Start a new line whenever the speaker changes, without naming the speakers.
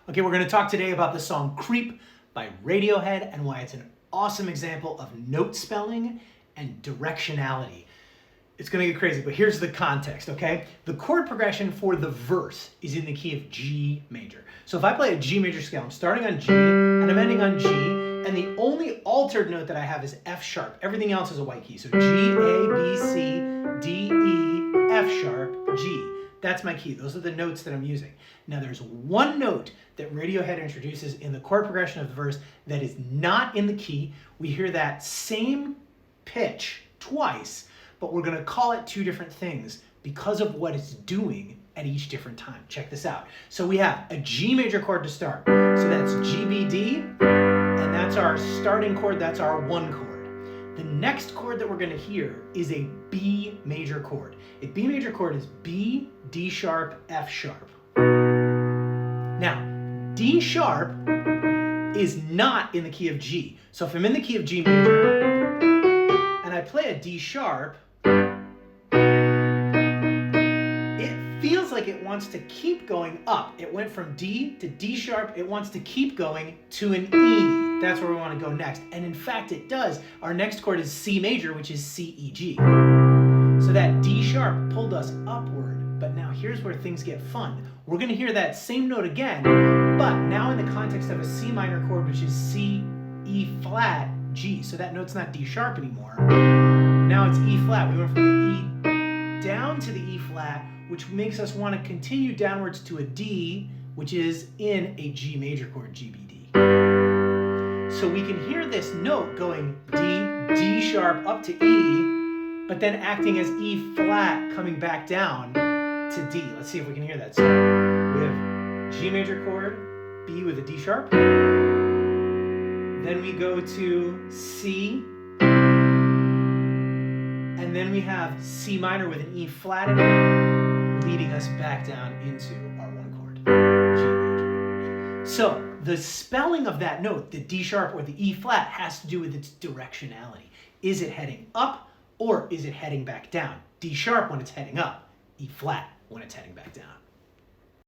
Okay, we're going to talk today about the song Creep by Radiohead and why it's an awesome example of note spelling and directionality. It's going to get crazy, but here's the context, okay? The chord progression for the verse is in the key of G major. So if I play a G major scale, I'm starting on G and I'm ending on G, and the only altered note that I have is F sharp. Everything else is a white key. So G, A, B, C, D, E, F sharp, G. That's my key. Those are the notes that I'm using. Now there's one note that Radiohead introduces in the chord progression of the verse that is not in the key. We hear that same pitch twice, but we're going to call it two different things because of what it's doing at each different time. Check this out. So we have a G major chord to start. So that's G, B, D, and that's our starting chord. That's our one chord. The next chord that we're going to hear is a B major chord. A B major chord is B, D sharp, F sharp. Now, D sharp is not in the key of G. So if I'm in the key of G major and I play a D sharp, it feels like it wants to keep going up. It went from D to D sharp. It wants to keep going to an E. That's where we want to go next. And in fact, it does. Our next chord is C major, which is C, E, G. So that D sharp pulled us upward. But now here's where things get fun. We're going to hear that same note again, but now in the context of a C minor chord, which is C, E flat, G. So that note's not D sharp anymore. Now it's E flat. We went from the E down to the E flat, which makes us want to continue downwards to a D, which is in a G major chord, G, B, D. So we can hear this note going D, D sharp up to E, but then acting as E flat coming back down to D. Let's see if we can hear that. So we have G major chord, B with a D sharp. Then we go to C, and then we have C minor with an E flat in it, leading us back down into our one chord, G major. So the spelling of that note, the D sharp or the E flat, has to do with its directionality. Is it heading up or is it heading back down? D sharp when it's heading up, E flat when it's heading back down.